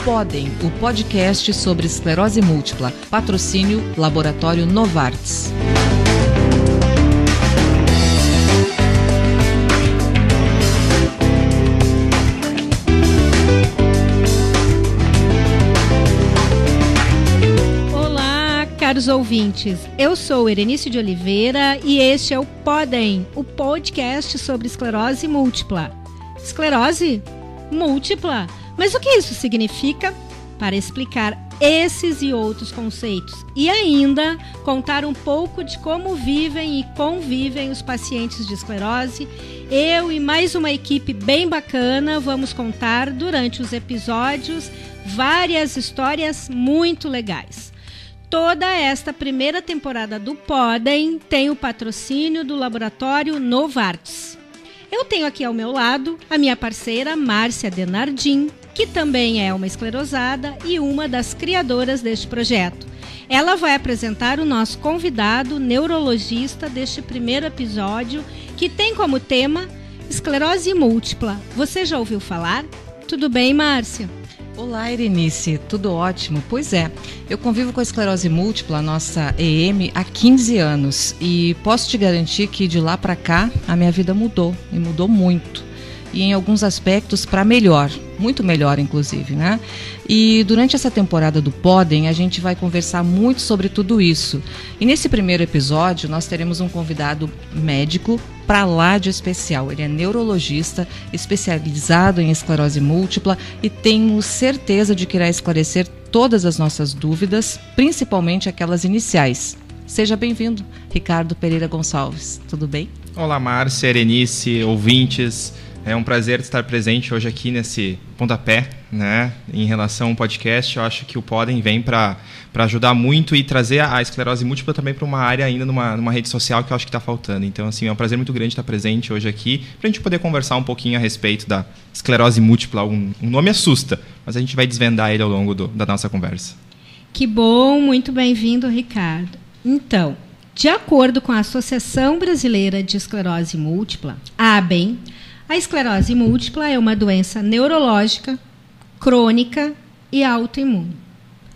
Podem, o podcast sobre esclerose múltipla. Patrocínio Laboratório Novartis. Olá, caros ouvintes. Eu sou Erenice de Oliveira e este é o Podem, o podcast sobre esclerose múltipla. Esclerose múltipla? Mas o que isso significa? Para explicar esses e outros conceitos e ainda contar um pouco de como vivem e convivem os pacientes de esclerose, eu e mais uma equipe bem bacana vamos contar durante os episódios várias histórias muito legais. Toda esta primeira temporada do Podem tem o patrocínio do Laboratório Novartis. Eu tenho aqui ao meu lado a minha parceira Márcia Denardim, que também é uma esclerosada e uma das criadoras deste projeto. Ela vai apresentar o nosso convidado neurologista deste primeiro episódio, que tem como tema esclerose múltipla. Você já ouviu falar? Tudo bem, Márcia? Olá, Erenice, tudo ótimo? Pois é, eu convivo com a esclerose múltipla, a nossa EM, há 15 anos e posso te garantir que de lá para cá a minha vida mudou, e mudou muito. E em alguns aspectos para melhor, muito melhor inclusive, né? E durante essa temporada do Podem a gente vai conversar muito sobre tudo isso. E nesse primeiro episódio nós teremos um convidado médico para lá de especial. Ele é neurologista, especializado em esclerose múltipla e tenho certeza de que irá esclarecer todas as nossas dúvidas, principalmente aquelas iniciais. Seja bem-vindo, Ricardo Pereira Gonçalves. Tudo bem? Olá, Márcia, Erenice, ouvintes. É um prazer estar presente hoje aqui nesse pontapé, né? Em relação ao podcast, eu acho que o Podem vem para ajudar muito e trazer a esclerose múltipla também para uma área ainda numa rede social que eu acho que está faltando. Então, assim, é um prazer muito grande estar presente hoje aqui para a gente poder conversar um pouquinho a respeito da esclerose múltipla. Um nome assusta, mas a gente vai desvendar ele ao longo da nossa conversa. Que bom, muito bem-vindo, Ricardo. Então, de acordo com a Associação Brasileira de Esclerose Múltipla, a ABEM, a esclerose múltipla é uma doença neurológica, crônica e autoimune.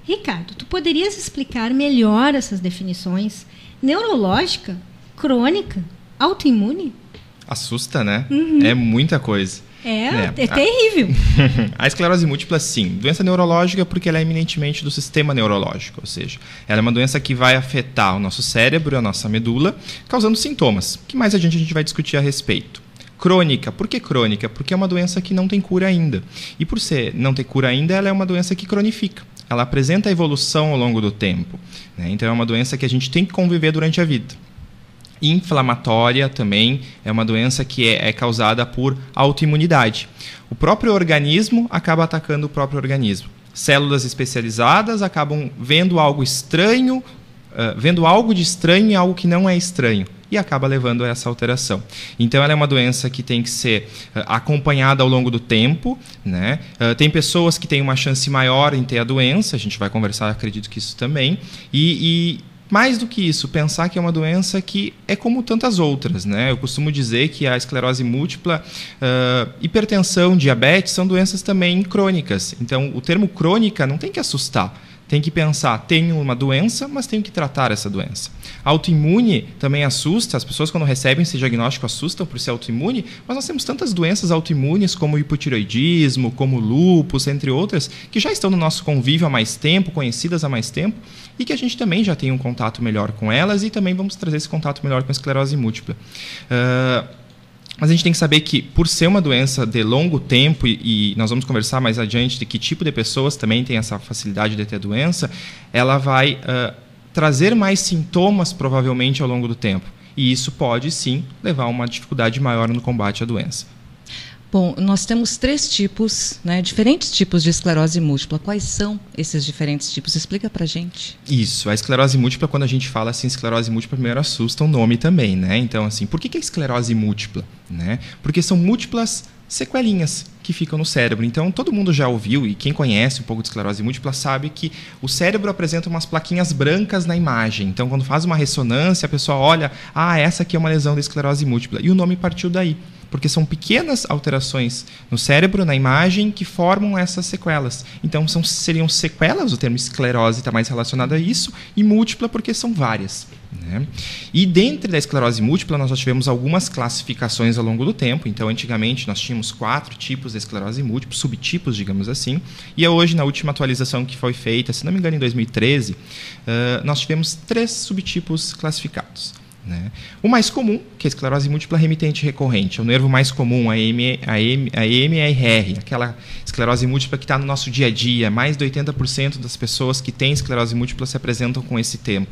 Ricardo, tu poderias explicar melhor essas definições? Neurológica, crônica, autoimune? Assusta, né? Uhum. É muita coisa. É terrível. A esclerose múltipla, sim. Doença neurológica porque ela é eminentemente do sistema neurológico, ou seja, ela é uma doença que vai afetar o nosso cérebro e a nossa medula, causando sintomas, que mais adiante a gente vai discutir a respeito. Crônica. Por que crônica? Porque é uma doença que não tem cura ainda. E por não ter cura ainda, ela é uma doença que cronifica. Ela apresenta evolução ao longo do tempo, né? Então é uma doença que a gente tem que conviver durante a vida. Inflamatória também é uma doença que é causada por autoimunidade. O próprio organismo acaba atacando o próprio organismo. Células especializadas acabam vendo algo estranho, vendo algo de estranho em algo que não é estranho, e acaba levando a essa alteração. Então, ela é uma doença que tem que ser acompanhada ao longo do tempo, né? Tem pessoas que têm uma chance maior em ter a doença, a gente vai conversar, acredito que isso também, e mais do que isso, pensar que é uma doença que é como tantas outras, né? Eu costumo dizer que a esclerose múltipla, hipertensão, diabetes são doenças também crônicas. Então, o termo crônica não tem que assustar. Tem que pensar, tenho uma doença, mas tenho que tratar essa doença. Autoimune também assusta, as pessoas quando recebem esse diagnóstico assustam por ser autoimune, mas nós temos tantas doenças autoimunes como o hipotireoidismo, como o lúpus, entre outras, que já estão no nosso convívio há mais tempo, conhecidas há mais tempo, e que a gente também já tem um contato melhor com elas e também vamos trazer esse contato melhor com a esclerose múltipla. Mas a gente tem que saber que, por ser uma doença de longo tempo, e nós vamos conversar mais adiante de que tipo de pessoas também tem essa facilidade de ter a doença, ela vai trazer mais sintomas, provavelmente, ao longo do tempo. E isso pode, sim, levar a uma dificuldade maior no combate à doença. Bom, nós temos 3 tipos, né, diferentes tipos de esclerose múltipla. Quais são esses diferentes tipos? Explica pra gente. Isso, a esclerose múltipla, quando a gente fala assim, esclerose múltipla, primeiro assusta o nome também, né? Então, assim, por que é esclerose múltipla? Né? Porque são múltiplas sequelinhas que ficam no cérebro. Então, todo mundo já ouviu, e quem conhece um pouco de esclerose múltipla sabe que o cérebro apresenta umas plaquinhas brancas na imagem. Então, quando faz uma ressonância, a pessoa olha, essa aqui é uma lesão da esclerose múltipla. E o nome partiu daí. porque são pequenas alterações no cérebro, na imagem, que formam essas sequelas. Então, seriam sequelas, o termo esclerose está mais relacionado a isso, e múltipla porque são várias. Né? E dentro da esclerose múltipla, nós já tivemos algumas classificações ao longo do tempo. Então, antigamente, nós tínhamos 4 tipos de esclerose múltipla, subtipos, digamos assim, e hoje, na última atualização que foi feita, se não me engano, em 2013, nós tivemos 3 subtipos classificados. Né? O mais comum, que é a esclerose múltipla remitente recorrente, é o nervo mais comum, a MRR, aquela esclerose múltipla que está no nosso dia a dia. Mais de 80% das pessoas que têm esclerose múltipla se apresentam com esse termo.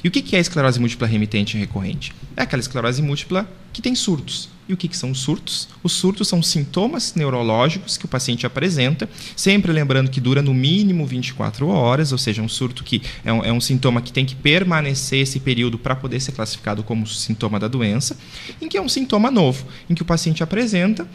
E o que é a esclerose múltipla remitente recorrente? É aquela esclerose múltipla que tem surtos. E o que são os surtos? Os surtos são sintomas neurológicos que o paciente apresenta, sempre lembrando que dura no mínimo 24 horas, ou seja, um surto que é um sintoma que tem que permanecer esse período para poder ser classificado como sintoma da doença, em que é um sintoma novo, em que o paciente apresenta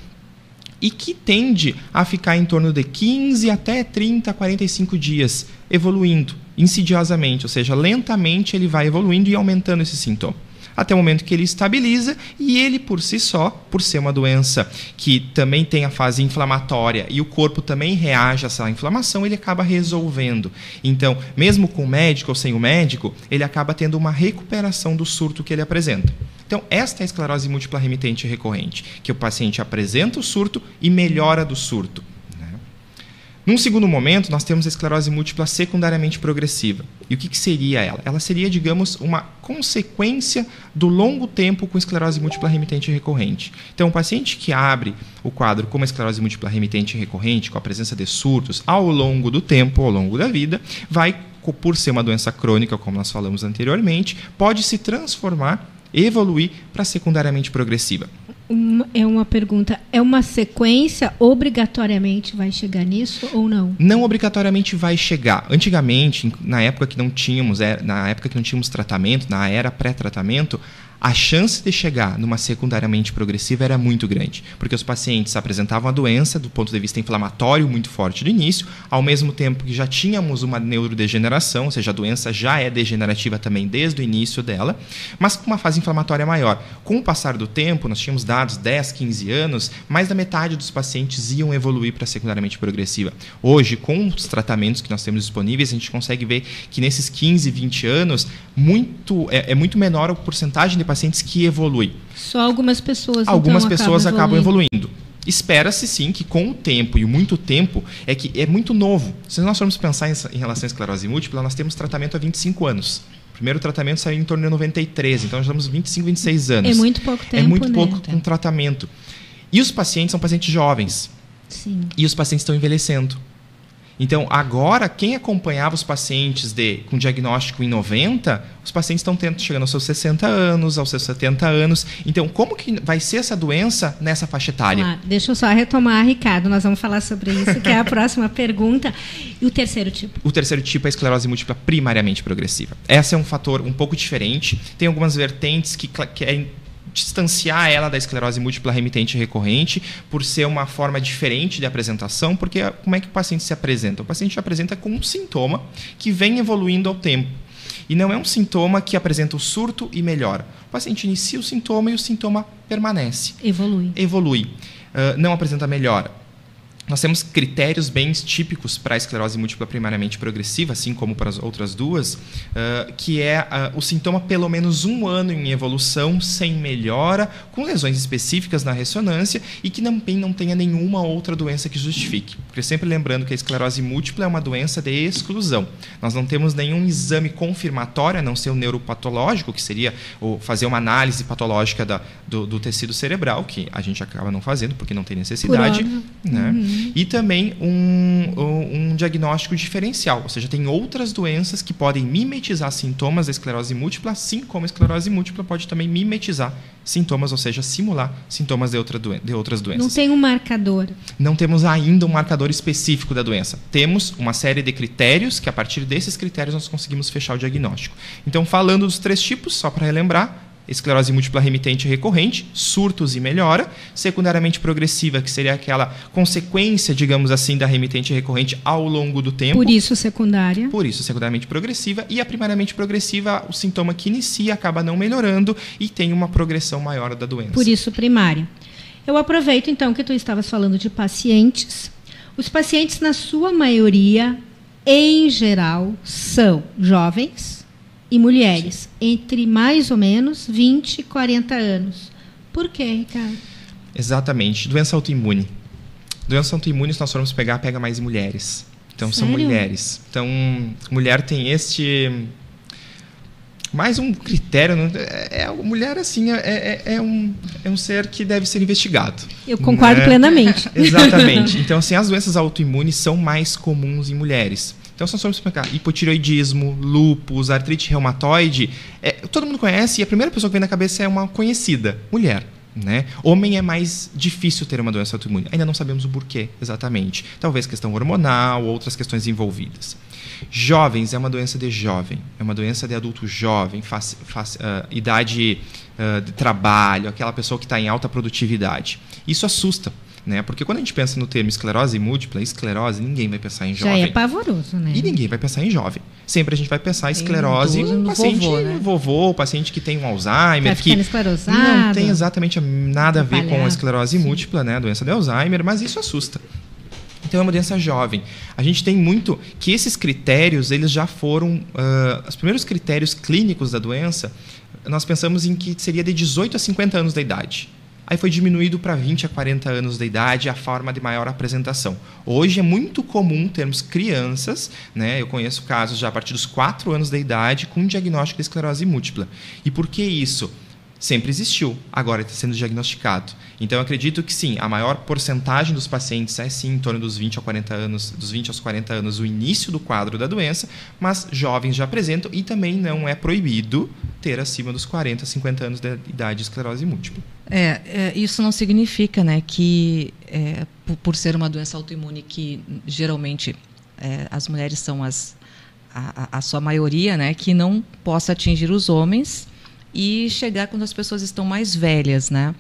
e que tende a ficar em torno de 15 até 30, 45 dias evoluindo insidiosamente, ou seja, lentamente ele vai evoluindo e aumentando esse sintoma, até o momento que ele estabiliza e ele por si só, por ser uma doença que também tem a fase inflamatória e o corpo também reage a essa inflamação, ele acaba resolvendo. Então, mesmo com o médico ou sem o médico, ele acaba tendo uma recuperação do surto que ele apresenta. Então, esta é a esclerose múltipla remitente recorrente, que o paciente apresenta o surto e melhora do surto. Num segundo momento, nós temos a esclerose múltipla secundariamente progressiva. E o que seria ela? Ela seria, digamos, uma consequência do longo tempo com esclerose múltipla remitente recorrente. Então, o paciente que abre o quadro com uma esclerose múltipla remitente recorrente, com a presença de surtos ao longo do tempo, ao longo da vida, vai, por ser uma doença crônica, como nós falamos anteriormente, pode se transformar, evoluir para secundariamente progressiva. É uma pergunta, é uma sequência, obrigatoriamente vai chegar nisso ou não? Não obrigatoriamente vai chegar. Antigamente, na época que não tínhamos tratamento, na era pré-tratamento, a chance de chegar numa secundariamente progressiva era muito grande, porque os pacientes apresentavam a doença do ponto de vista inflamatório muito forte do início, ao mesmo tempo que já tínhamos uma neurodegeneração, ou seja, a doença já é degenerativa também desde o início dela, mas com uma fase inflamatória maior. Com o passar do tempo, nós tínhamos dados 10, 15 anos, mais da metade dos pacientes iam evoluir para secundariamente progressiva. Hoje, com os tratamentos que nós temos disponíveis, a gente consegue ver que nesses 15, 20 anos, é muito menor a porcentagem de pacientes que evoluem. Só algumas pessoas acabam evoluindo. Espera-se sim que com o tempo, e muito tempo, é muito novo. Se nós formos pensar em relação à esclerose múltipla, nós temos tratamento há 25 anos. O primeiro tratamento saiu em torno de 93, então já estamos 25, 26 anos. É muito pouco tempo, É muito pouco com tratamento. E os pacientes são pacientes jovens. Sim. E os pacientes estão envelhecendo. Então, agora, quem acompanhava os pacientes com diagnóstico em 90, os pacientes estão chegando aos seus 60 anos, aos seus 70 anos. Então, como que vai ser essa doença nessa faixa etária? Deixa eu só retomar, Ricardo, nós vamos falar sobre isso, que é a próxima pergunta. E o terceiro tipo? O terceiro tipo é a esclerose múltipla primariamente progressiva. Esse é um fator um pouco diferente. Tem algumas vertentes que querem distanciar ela da esclerose múltipla remitente recorrente por ser uma forma diferente de apresentação, porque como é que o paciente se apresenta? O paciente se apresenta com um sintoma que vem evoluindo ao tempo. E não é um sintoma que apresenta o surto e melhora. O paciente inicia o sintoma e o sintoma permanece. Evolui. Não apresenta melhora. Nós temos critérios bem típicos para a esclerose múltipla primariamente progressiva, assim como para as outras duas, que é o sintoma pelo menos 1 ano em evolução, sem melhora, com lesões específicas na ressonância e que também não tenha nenhuma outra doença que justifique. Porque sempre lembrando que a esclerose múltipla é uma doença de exclusão. Nós não temos nenhum exame confirmatório, a não ser o neuropatológico, que seria fazer uma análise patológica do tecido cerebral, que a gente acaba não fazendo porque não tem necessidade, né? E também um diagnóstico diferencial, ou seja, tem outras doenças que podem mimetizar sintomas da esclerose múltipla, assim como a esclerose múltipla pode também mimetizar sintomas, ou seja, simular sintomas de outras doenças. Não tem um marcador? Não temos ainda um marcador específico da doença. Temos uma série de critérios que, a partir desses critérios, nós conseguimos fechar o diagnóstico. Então, falando dos 3 tipos, só para relembrar, esclerose múltipla remitente recorrente, surtos e melhora, secundariamente progressiva, que seria aquela consequência, digamos assim, da remitente recorrente ao longo do tempo. Por isso secundária. Por isso secundariamente progressiva, e a primariamente progressiva, o sintoma que inicia acaba não melhorando e tem uma progressão maior da doença. Por isso primária. Eu aproveito então que tu estavas falando de pacientes. Os pacientes, na sua maioria, em geral, são jovens e mulheres, entre mais ou menos 20 e 40 anos. Por quê, Ricardo? Exatamente. Doença autoimune. Doença autoimune, se nós formos pegar, pega mais em mulheres. Então, Sério? são mulheres. Então, mulher tem mais um critério. Mulher, assim, é um ser que deve ser investigado. Eu concordo plenamente. Exatamente. Então, assim, as doenças autoimunes são mais comuns em mulheres. Então, se nós formos explicar hipotireoidismo, lúpus, artrite reumatoide, todo mundo conhece, e a primeira pessoa que vem na cabeça é uma conhecida, mulher. Né? Homem é mais difícil ter uma doença autoimune. Ainda não sabemos o porquê exatamente. Talvez questão hormonal, outras questões envolvidas. Jovens é uma doença de jovem, é uma doença de adulto jovem, idade de trabalho, aquela pessoa que está em alta produtividade. Isso assusta. Né? Porque quando a gente pensa no termo esclerose múltipla, esclerose, ninguém vai pensar em jovem. Já é pavoroso, né? E ninguém vai pensar em jovem. Sempre a gente vai pensar em esclerose em paciente vovô, paciente que tem um Alzheimer, que não tem exatamente nada a ver com a esclerose múltipla, né? A doença de Alzheimer, mas isso assusta. Então é uma doença jovem. A gente tem muito que esses critérios, eles já foram os primeiros critérios clínicos da doença. Nós pensamos em que seria de 18 a 50 anos da idade. Aí foi diminuído para 20 a 40 anos da idade a forma de maior apresentação. Hoje é muito comum termos crianças, né? Eu conheço casos já a partir dos 4 anos da idade com diagnóstico de esclerose múltipla. E por que isso? Sempre existiu, agora está sendo diagnosticado. Então, eu acredito que sim, a maior porcentagem dos pacientes é sim em torno dos 20 a 40 anos, dos 20 aos 40 anos, o início do quadro da doença, mas jovens já apresentam e também não é proibido ter acima dos 40 a 50 anos de idade de esclerose múltipla. Isso não significa, né, que por ser uma doença autoimune que geralmente as mulheres são a sua maioria, né, que não possa atingir os homens e chegar quando as pessoas estão mais velhas, né?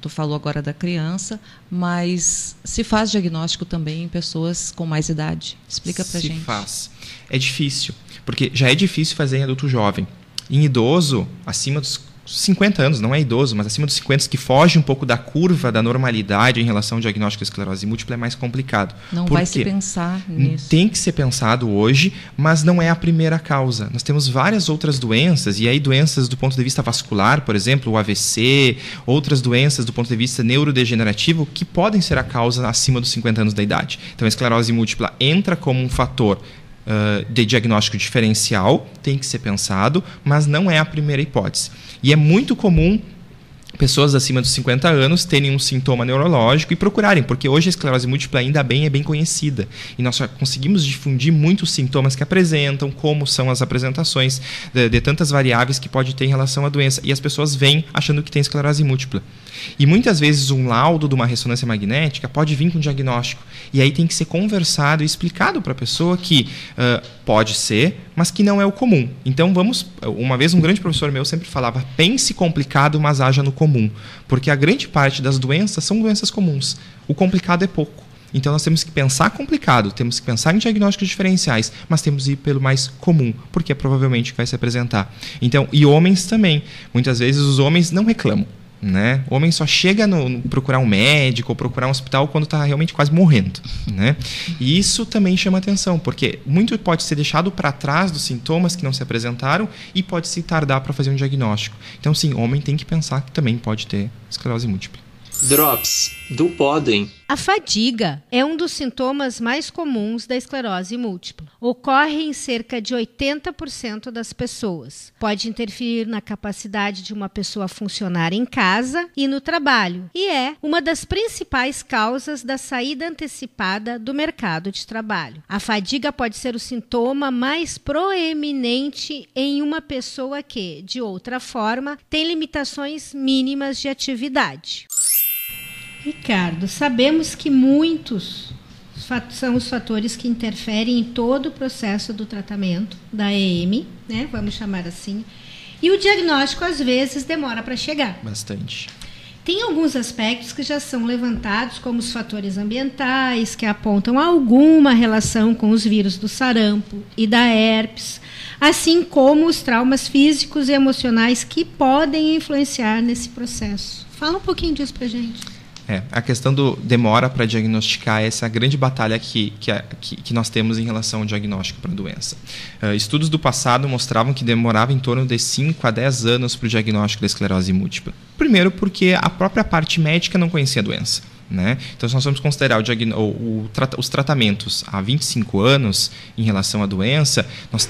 Tu falou agora da criança, mas se faz diagnóstico também em pessoas com mais idade? Explica pra gente. Se faz. É difícil, porque já é difícil fazer em adulto jovem. Em idoso, acima dos 50 anos, não é idoso, mas acima dos 50, que foge um pouco da curva da normalidade em relação ao diagnóstico de esclerose múltipla, é mais complicado. Não vai se pensar nisso. Tem que ser pensado hoje, mas não é a primeira causa. Nós temos várias outras doenças, e aí doenças do ponto de vista vascular, por exemplo, o AVC, outras doenças do ponto de vista neurodegenerativo, que podem ser a causa acima dos 50 anos da idade. Então, a esclerose múltipla entra como um fator de diagnóstico diferencial, tem que ser pensado, mas não é a primeira hipótese. E é muito comum pessoas acima dos 50 anos terem um sintoma neurológico e procurarem, porque hoje a esclerose múltipla ainda bem é bem conhecida e nós já conseguimos difundir muitos sintomas que apresentam, como são as apresentações de tantas variáveis que pode ter em relação à doença, e as pessoas vêm achando que tem esclerose múltipla. E muitas vezes um laudo de uma ressonância magnética pode vir com diagnóstico, e aí tem que ser conversado e explicado para a pessoa que pode ser, mas que não é o comum. Então uma vez um grande professor meu sempre falava, pense complicado, mas haja no comum, porque a grande parte das doenças são doenças comuns, o complicado é pouco. Então nós temos que pensar complicado, temos que pensar em diagnósticos diferenciais, mas temos que ir pelo mais comum, porque é provavelmente que vai se apresentar. Então, e homens também, muitas vezes os homens não reclamam. Né? O homem só chega procurar um médico ou procurar um hospital quando está realmente quase morrendo, né? E isso também chama atenção, porque muito pode ser deixado para trás dos sintomas que não se apresentaram e pode se tardar para fazer um diagnóstico. Então, sim, o homem tem que pensar que também pode ter esclerose múltipla. Drops do Podem. A fadiga é um dos sintomas mais comuns da esclerose múltipla. Ocorre em cerca de 80% das pessoas. Pode interferir na capacidade de uma pessoa funcionar em casa e no trabalho, e é uma das principais causas da saída antecipada do mercado de trabalho. A fadiga pode ser o sintoma mais proeminente em uma pessoa que, de outra forma, tem limitações mínimas de atividade. Ricardo, sabemos que muitos são os fatores que interferem em todo o processo do tratamento da EM, né? Vamos chamar assim. E o diagnóstico, às vezes, demora para chegar. Bastante. Tem alguns aspectos que já são levantados, como os fatores ambientais, que apontam alguma relação com os vírus do sarampo e da herpes, assim como os traumas físicos e emocionais que podem influenciar nesse processo. Fala um pouquinho disso para a gente. A questão do demora para diagnosticar, essa é a grande batalha que nós temos em relação ao diagnóstico para a doença. Estudos do passado mostravam que demorava em torno de 5 a 10 anos para o diagnóstico da esclerose múltipla. Primeiro porque a própria parte médica não conhecia a doença. Né? Então, se nós vamos considerar os tratamentos há 25 anos em relação à doença, nós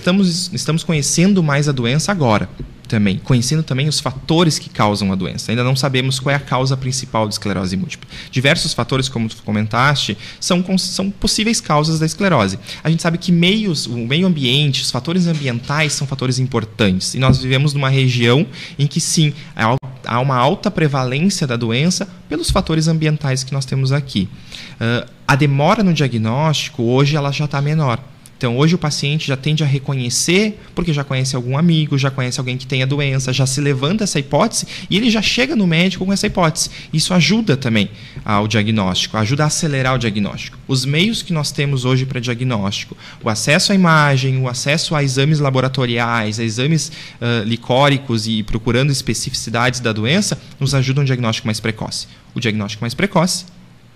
estamos conhecendo mais a doença agora. Também, conhecendo também os fatores que causam a doença. Ainda não sabemos qual é a causa principal de esclerose múltipla. Diversos fatores, como tu comentaste, são possíveis causas da esclerose. A gente sabe que o meio ambiente, os fatores ambientais são fatores importantes. E nós vivemos numa região em que, sim, há uma alta prevalência da doença pelos fatores ambientais que nós temos aqui. A demora no diagnóstico, hoje, ela já está menor. Então, hoje o paciente já tende a reconhecer, porque já conhece algum amigo, já conhece alguém que tem a doença, já se levanta essa hipótese e ele já chega no médico com essa hipótese. Isso ajuda também ao diagnóstico, ajuda a acelerar o diagnóstico. Os meios que nós temos hoje para diagnóstico, o acesso à imagem, o acesso a exames laboratoriais, a exames licóricos e procurando especificidades da doença, nos ajudam a um diagnóstico mais precoce. O diagnóstico mais precoce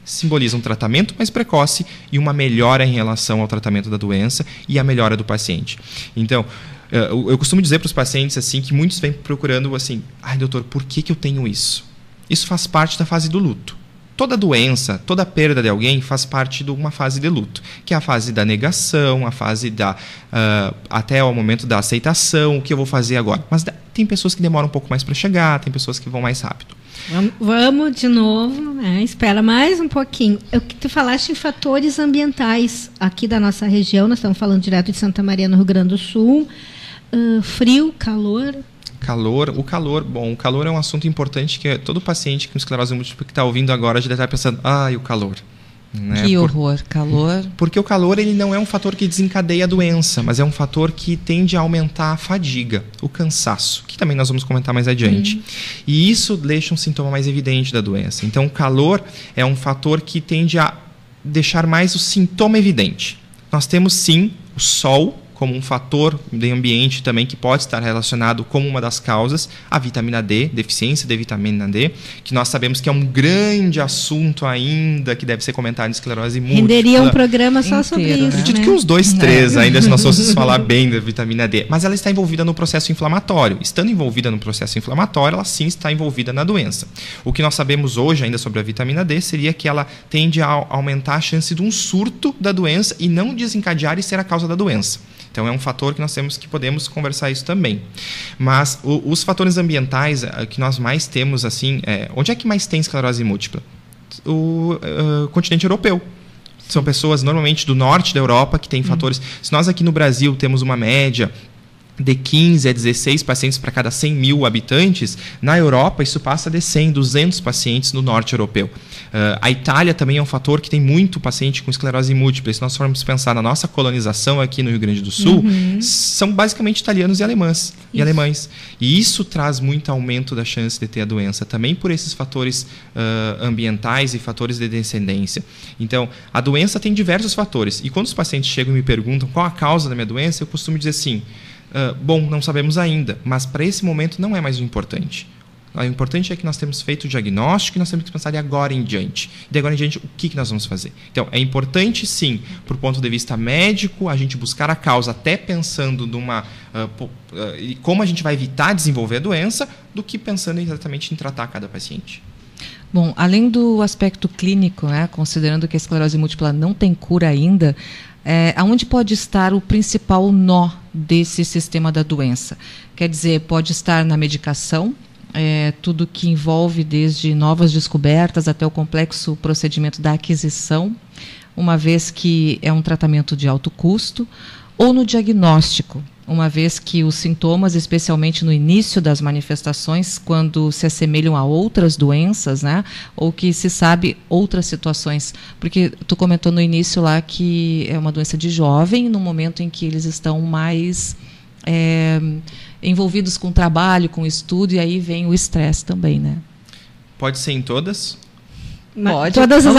simboliza um tratamento mais precoce e uma melhora em relação ao tratamento da doença e a melhora do paciente. Então, eu costumo dizer para os pacientes assim, que muitos vêm procurando assim, doutor, por que eu tenho isso? Isso faz parte da fase do luto. Toda doença, toda perda de alguém faz parte de uma fase de luto, que é a fase da negação, a fase até o momento da aceitação, o que eu vou fazer agora. Mas tem pessoas que demoram um pouco mais para chegar, tem pessoas que vão mais rápido. Vamos de novo, espera mais um pouquinho. Tu falaste em fatores ambientais aqui da nossa região, nós estamos falando direto de Santa Maria, no Rio Grande do Sul. Frio, calor. O calor é um assunto importante que todo paciente com esclerose múltipla que está ouvindo agora já deve estar pensando, o calor. Né? Que horror, calor. Porque o calor ele não é um fator que desencadeia a doença, mas é um fator que tende a aumentar a fadiga, o cansaço, que também nós vamos comentar mais adiante. E isso deixa um sintoma mais evidente da doença. Então, o calor é um fator que tende a deixar mais o sintoma evidente. Nós temos, sim, o sol como um fator de ambiente também que pode estar relacionado como uma das causas, a vitamina D, deficiência de vitamina D, que nós sabemos que é um grande assunto ainda, que deve ser comentado em esclerose múltipla. Renderia um programa só sobre isso. Acredito que uns 2, 3 ainda, se nós fôssemos falar bem da vitamina D. Mas ela está envolvida no processo inflamatório. Estando envolvida no processo inflamatório, ela sim está envolvida na doença. O que nós sabemos hoje ainda sobre a vitamina D seria que ela tende a aumentar a chance de um surto da doença e não desencadear e ser a causa da doença. Então, é um fator que nós temos que podemos conversar isso também. Mas os fatores ambientais que nós mais temos, assim, onde é que mais tem esclerose múltipla? O continente europeu. São pessoas, normalmente, do norte da Europa que têm fatores... Se nós aqui no Brasil temos uma média de 15 a 16 pacientes para cada 100 mil habitantes, na Europa isso passa de 100, 200 pacientes no norte europeu. A Itália também é um fator que tem muito paciente com esclerose múltipla. Se nós formos pensar na nossa colonização aqui no Rio Grande do Sul, são basicamente italianos e alemães. E isso traz muito aumento da chance de ter a doença, também por esses fatores ambientais e fatores de descendência. Então, a doença tem diversos fatores. E quando os pacientes chegam e me perguntam qual a causa da minha doença, eu costumo dizer assim, não sabemos ainda, mas para esse momento não é mais o importante. O importante é que nós temos feito o diagnóstico e nós temos que pensar de agora em diante. De agora em diante, o que nós vamos fazer? Então, é importante, sim, por ponto de vista médico, a gente buscar a causa, até pensando como a gente vai evitar desenvolver a doença, do que pensando exatamente em tratar cada paciente. Bom, além do aspecto clínico, considerando que a esclerose múltipla não tem cura ainda, aonde pode estar o principal nó desse sistema da doença? Quer dizer, pode estar na medicação, tudo que envolve desde novas descobertas até o complexo procedimento da aquisição, uma vez que é um tratamento de alto custo, ou no diagnóstico, uma vez que os sintomas, especialmente no início das manifestações, quando se assemelham a outras doenças, ou que se sabe outras situações, porque tu comentou no início lá que é uma doença de jovem, no momento em que eles estão mais envolvidos com trabalho, com estudo, e aí vem o estresse também, né? Pode ser em todas? Pode. Todas as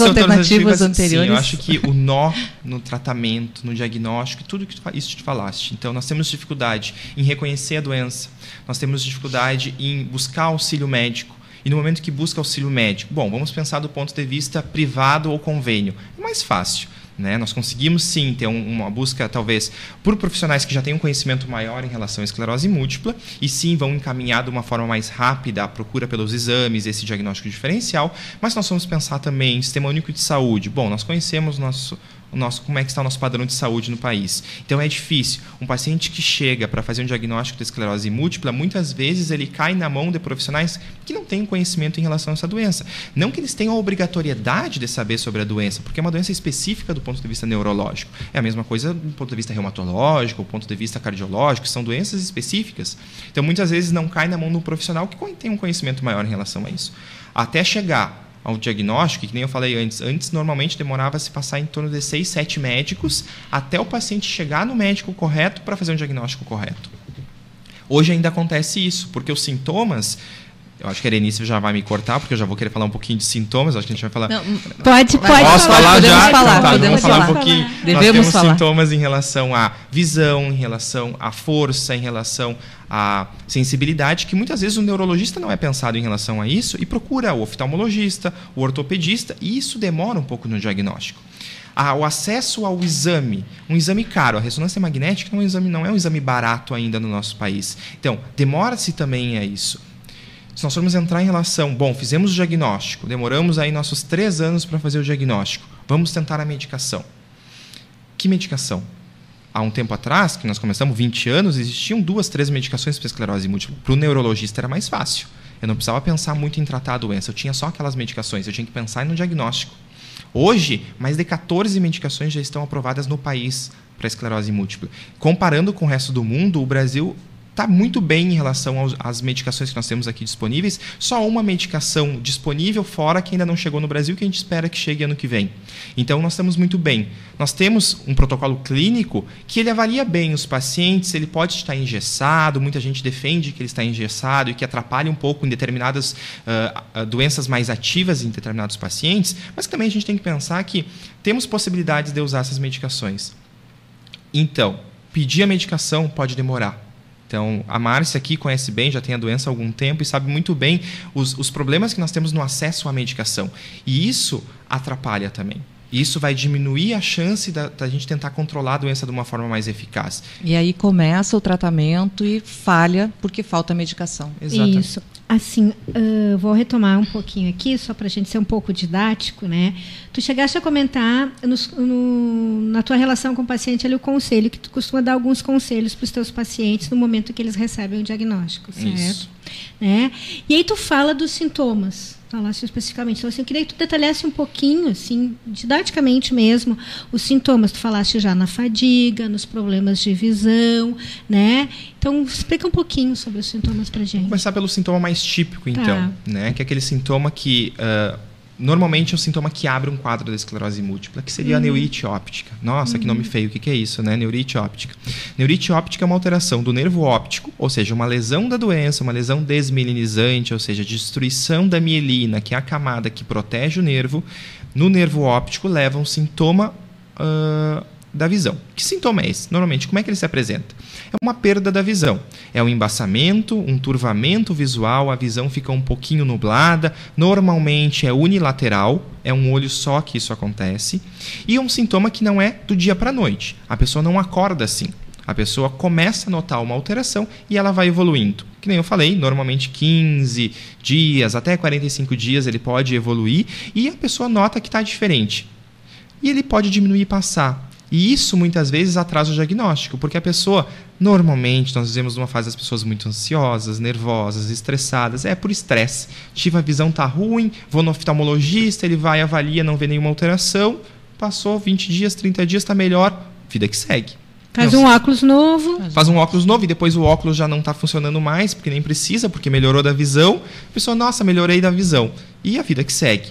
alternativas anteriores. Sim, eu acho que o nó no tratamento, no diagnóstico, tudo isso te falaste. Então, nós temos dificuldade em reconhecer a doença, nós temos dificuldade em buscar auxílio médico. E no momento que busca auxílio médico, bom, vamos pensar do ponto de vista privado ou convênio. É mais fácil. Né? Nós conseguimos sim ter uma busca, talvez, por profissionais que já têm um conhecimento maior em relação à esclerose múltipla e sim vão encaminhar de uma forma mais rápida a procura pelos exames, esse diagnóstico diferencial, mas nós vamos pensar também em Sistema Único de Saúde. Bom, nós conhecemos como é que está o nosso padrão de saúde no país. Então é difícil. Um paciente que chega para fazer um diagnóstico de esclerose múltipla, muitas vezes ele cai na mão de profissionais que não têm conhecimento em relação a essa doença. Não que eles tenham a obrigatoriedade de saber sobre a doença, porque é uma doença específica do ponto de vista neurológico. É a mesma coisa do ponto de vista reumatológico, do ponto de vista cardiológico, são doenças específicas. Então muitas vezes não cai na mão de um profissional que tem um conhecimento maior em relação a isso. Até chegar ao diagnóstico, que nem eu falei antes normalmente demorava se passar em torno de 6, 7 médicos até o paciente chegar no médico correto para fazer um diagnóstico correto. Hoje ainda acontece isso, porque os sintomas, eu acho que a Erenice já vai me cortar, porque eu já vou querer falar um pouquinho de sintomas, acho que a gente vai falar... Não, pode Posso falar já? Vamos falar um pouquinho. Devemos Nós temos falar. sintomas em relação à visão, em relação à força, em relação à sensibilidade, que muitas vezes o neurologista não é pensado em relação a isso e procura o oftalmologista, o ortopedista, e isso demora um pouco no diagnóstico. O acesso ao exame, um exame caro, a ressonância magnética não é um exame barato ainda no nosso país. Então, demora-se também a isso. Se nós formos entrar em relação, bom, fizemos o diagnóstico, demoramos aí nossos 3 anos para fazer o diagnóstico, vamos tentar a medicação. Que medicação? Há um tempo atrás, que nós começamos 20 anos, existiam 2, 3 medicações para esclerose múltipla. Para o neurologista era mais fácil. Eu não precisava pensar muito em tratar a doença, eu tinha só aquelas medicações, eu tinha que pensar no diagnóstico. Hoje, mais de 14 medicações já estão aprovadas no país para esclerose múltipla. Comparando com o resto do mundo, o Brasil está muito bem em relação às medicações que nós temos aqui disponíveis. Só uma medicação disponível fora que ainda não chegou no Brasil, que a gente espera que chegue ano que vem. Então, nós estamos muito bem. Nós temos um protocolo clínico que ele avalia bem os pacientes, ele pode estar engessado, muita gente defende que ele está engessado e que atrapalha um pouco em determinadas doenças mais ativas em determinados pacientes, mas também a gente tem que pensar que temos possibilidades de usar essas medicações. Então, pedir a medicação pode demorar. Então, a Márcia aqui conhece bem, já tem a doença há algum tempo e sabe muito bem os problemas que nós temos no acesso à medicação. E isso atrapalha também. Isso vai diminuir a chance da gente tentar controlar a doença de uma forma mais eficaz. E aí começa o tratamento e falha porque falta medicação. Exatamente. Isso. Assim, vou retomar um pouquinho aqui, só para a gente ser um pouco didático, né? Tu chegaste a comentar na tua relação com o paciente ali o conselho, que tu costuma dar alguns conselhos para os teus pacientes no momento que eles recebem o diagnóstico, certo? Isso. Né? E aí tu fala dos sintomas, falasse especificamente. Então, assim, eu queria que tu detalhasse um pouquinho, assim, didaticamente mesmo, os sintomas. Tu falaste já na fadiga, nos problemas de visão, né? Então, explica um pouquinho sobre os sintomas pra gente. Vou começar pelo sintoma mais típico, então, né? Que é aquele sintoma que normalmente é o sintoma que abre um quadro da esclerose múltipla, que seria a neurite óptica. Nossa, que nome feio, o que é isso, né? Neurite óptica. Neurite óptica é uma alteração do nervo óptico, ou seja, uma lesão da doença, uma lesão desmielinizante, ou seja, destruição da mielina, que é a camada que protege o nervo, no nervo óptico leva um sintoma da visão. Que sintoma é esse? Normalmente, como é que ele se apresenta? É uma perda da visão. É um embaçamento, um turvamento visual, a visão fica um pouquinho nublada, normalmente é unilateral, é um olho só que isso acontece, e é um sintoma que não é do dia para a noite. A pessoa não acorda assim. A pessoa começa a notar uma alteração e ela vai evoluindo. Que nem eu falei, normalmente 15 dias, até 45 dias ele pode evoluir, e a pessoa nota que está diferente. E ele pode diminuir e passar. E isso, muitas vezes, atrasa o diagnóstico, porque a pessoa, normalmente, nós vivemos numa fase das pessoas muito ansiosas, nervosas, estressadas. É por estresse. Tive a visão tá ruim, vou no oftalmologista, ele vai, avalia, não vê nenhuma alteração. Passou 20 dias, 30 dias, está melhor. Vida que segue. Faz um óculos novo. Faz um óculos novo e depois o óculos já não está funcionando mais, porque nem precisa, porque melhorou da visão. A pessoa, nossa, melhorei da visão. E a vida que segue.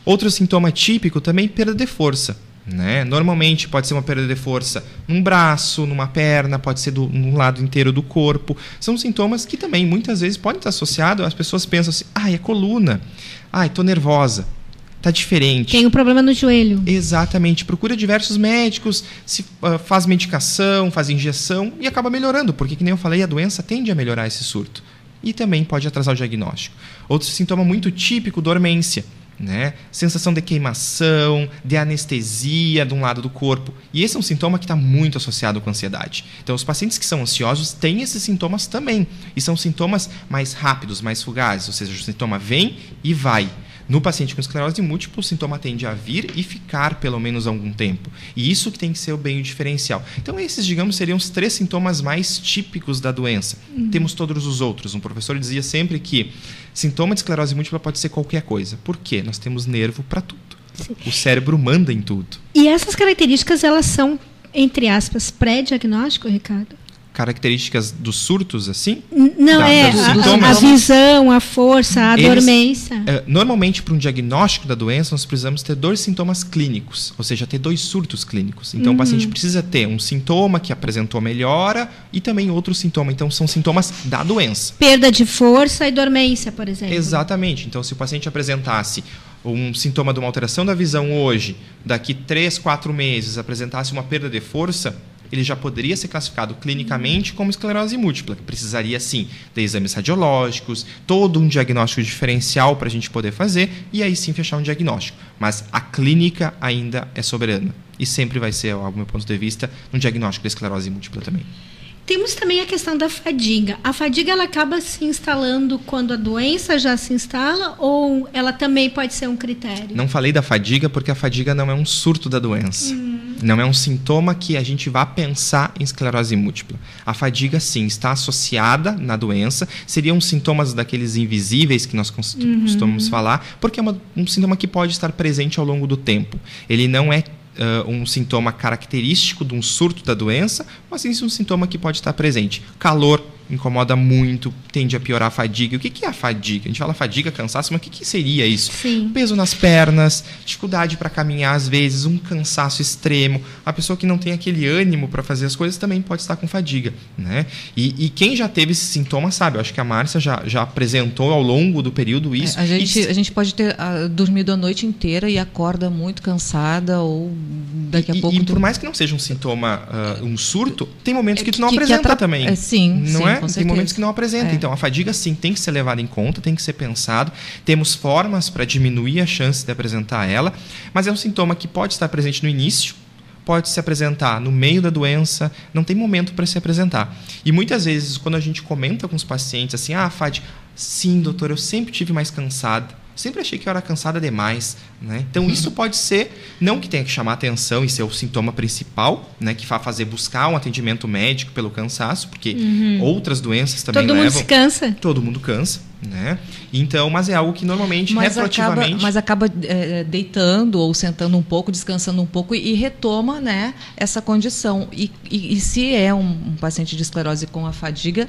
Outro sintoma típico também, perda de força. né? Normalmente pode ser uma perda de força num braço, numa perna, pode ser num lado inteiro do corpo. São sintomas que também muitas vezes podem estar associados. As pessoas pensam assim, é coluna, estou nervosa, está diferente. Tem um problema no joelho. Exatamente, procura diversos médicos, faz medicação, faz injeção e acaba melhorando, porque, que nem eu falei, a doença tende a melhorar esse surto. E também pode atrasar o diagnóstico. Outro sintoma muito típico, dormência. Né? Sensação de queimação, de anestesia de um lado do corpo. E esse é um sintoma que está muito associado com a ansiedade. Então, os pacientes que são ansiosos têm esses sintomas também. E são sintomas mais rápidos, mais fugazes. Ou seja, o sintoma vem e vai. No paciente com esclerose múltipla, o sintoma tende a vir e ficar pelo menos algum tempo. E isso que tem que ser bem o diferencial. Então, esses, digamos, seriam os 3 sintomas mais típicos da doença. Temos todos os outros. Um professor dizia sempre que sintoma de esclerose múltipla pode ser qualquer coisa. Por quê? Nós temos nervo para tudo. Sim. O cérebro manda em tudo. E essas características, elas são, entre aspas, pré-diagnóstico, Ricardo? Características dos surtos, assim? Não, a visão, a força, a dormência. Normalmente, para um diagnóstico da doença, nós precisamos ter 2 sintomas clínicos, ou seja, ter 2 surtos clínicos. Então, o paciente precisa ter um sintoma que apresentou melhora e também outro sintoma. Então, são sintomas da doença. Perda de força e dormência, por exemplo. Exatamente. Então, se o paciente apresentasse um sintoma de uma alteração da visão hoje, daqui 3, 4 meses apresentasse uma perda de força, ele já poderia ser classificado clinicamente como esclerose múltipla, que precisaria, sim, de exames radiológicos, todo um diagnóstico diferencial para a gente poder fazer e aí sim fechar um diagnóstico. Mas a clínica ainda é soberana e sempre vai ser, ao meu ponto de vista, um diagnóstico de esclerose múltipla também. Temos também a questão da fadiga. A fadiga, ela acaba se instalando quando a doença já se instala ou ela também pode ser um critério? Não falei da fadiga porque a fadiga não é um surto da doença. Não é um sintoma que a gente vá pensar em esclerose múltipla. A fadiga, sim, está associada na doença. Seriam sintomas daqueles invisíveis que nós costumamos falar, porque é um sintoma que pode estar presente ao longo do tempo. Ele não é um sintoma característico de um surto da doença, mas sim um sintoma que pode estar presente. Calor incomoda muito, tende a piorar a fadiga. O que é a fadiga? A gente fala fadiga, cansaço, mas o que seria isso? Sim. Peso nas pernas, dificuldade para caminhar às vezes, um cansaço extremo. A pessoa que não tem aquele ânimo para fazer as coisas também pode estar com fadiga, né? E quem já teve esse sintoma sabe, eu acho que a Márcia já apresentou ao longo do período isso. A gente pode ter dormido a noite inteira e acorda muito cansada ou daqui a pouco... E por mais que não seja um sintoma, um surto, tem momentos que tu não apresenta também. Sim, não sim, é? Tem momentos que não apresenta. Então, a fadiga, sim, tem que ser levada em conta, tem que ser pensado. Temos formas para diminuir a chance de apresentar ela, mas é um sintoma que pode estar presente no início, pode se apresentar no meio da doença, não tem momento para se apresentar. E muitas vezes, quando a gente comenta com os pacientes assim, fadiga, sim, doutor, eu sempre tive mais cansada. Sempre achei que eu era cansada demais, né? Então, isso pode ser, não que tenha que chamar atenção e ser o sintoma principal, né? Que vai fazer buscar um atendimento médico pelo cansaço, porque outras doenças também levam... Todo mundo se cansa. Todo mundo cansa, né? Então, mas é algo que normalmente, retroativamente... Mas acaba deitando ou sentando um pouco, descansando um pouco e retoma, né, essa condição. E se é um paciente de esclerose com a fadiga...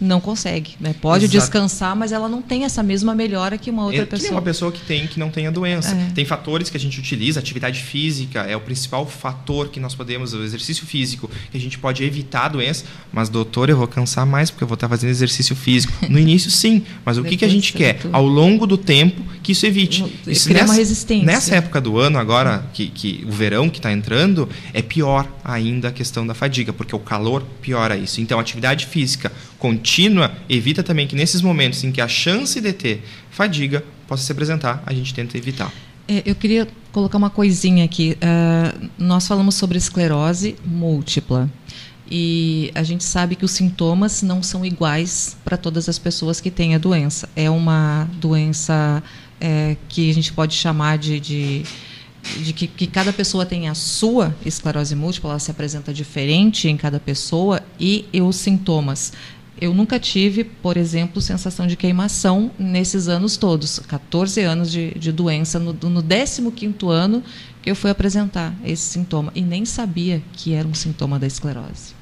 não consegue, né? Pode descansar, mas ela não tem essa mesma melhora que uma outra pessoa. Que uma pessoa que não tem a doença. Tem fatores que a gente utiliza, atividade física é o principal fator que nós podemos, o exercício físico, que a gente pode evitar a doença, mas doutor, eu vou cansar mais porque eu vou estar fazendo exercício físico. No início, sim, mas o que a gente quer? Ao longo do tempo, que isso evite. Isso criar uma resistência. Nessa época do ano, agora, que o verão que está entrando, é pior ainda a questão da fadiga, porque o calor piora isso. Então, atividade física contínua evita também que nesses momentos em que a chance de ter fadiga possa se apresentar, a gente tenta evitar. Eu queria colocar uma coisinha aqui. Nós falamos sobre esclerose múltipla e a gente sabe que os sintomas não são iguais para todas as pessoas que têm a doença. É uma doença que a gente pode chamar de que cada pessoa tem a sua esclerose múltipla, ela se apresenta diferente em cada pessoa e os sintomas. Eu nunca tive, por exemplo, sensação de queimação nesses anos todos. 14 anos de doença. No 15º ano que eu fui apresentar esse sintoma. E nem sabia que era um sintoma da esclerose.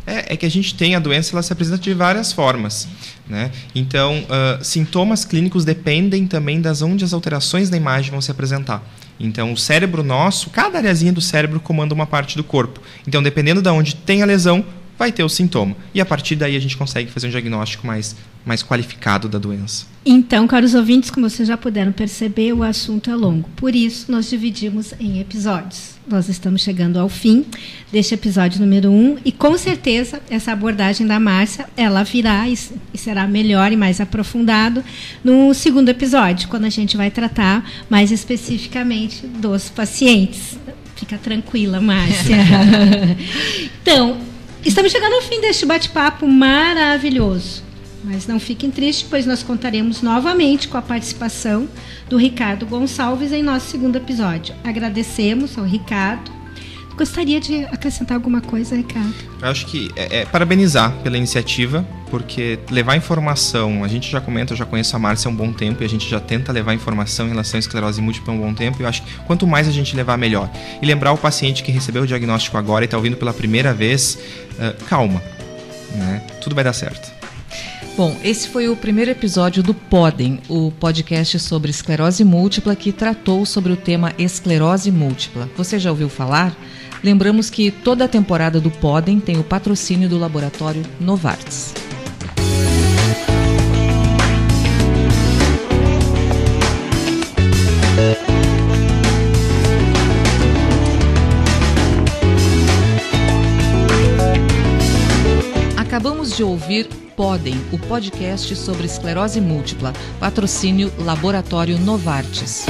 É que a gente tem a doença, ela se apresenta de várias formas, né? Então, sintomas clínicos dependem também das onde as alterações da imagem vão se apresentar. Então, o cérebro nosso, cada areazinha do cérebro comanda uma parte do corpo. Então, dependendo de onde tem a lesão, vai ter o sintoma. E a partir daí a gente consegue fazer um diagnóstico mais qualificado da doença. Então, caros ouvintes, como vocês já puderam perceber, o assunto é longo. Por isso, nós dividimos em episódios. Nós estamos chegando ao fim deste episódio número 1 e, com certeza, essa abordagem da Márcia, ela virá e será melhor e mais aprofundado no segundo episódio, quando a gente vai tratar mais especificamente dos pacientes. Fica tranquila, Márcia. Então, estamos chegando ao fim deste bate-papo maravilhoso. Mas não fiquem tristes, pois nós contaremos novamente com a participação do Ricardo Gonçalves em nosso segundo episódio. Agradecemos ao Ricardo. Gostaria de acrescentar alguma coisa, Ricardo? Eu acho que parabenizar pela iniciativa, porque levar informação, a gente já comenta, eu já conheço a Márcia há um bom tempo e a gente já tenta levar informação em relação à esclerose múltipla há um bom tempo, e eu acho que quanto mais a gente levar, melhor. E lembrar o paciente que recebeu o diagnóstico agora e está ouvindo pela primeira vez, calma, né? Tudo vai dar certo. Bom, esse foi o primeiro episódio do Podem, o podcast sobre esclerose múltipla que tratou sobre o tema esclerose múltipla. Você já ouviu falar? Lembramos que toda a temporada do Podem tem o patrocínio do laboratório Novartis. Acabamos de ouvir Podem, o podcast sobre esclerose múltipla, patrocínio Laboratório Novartis.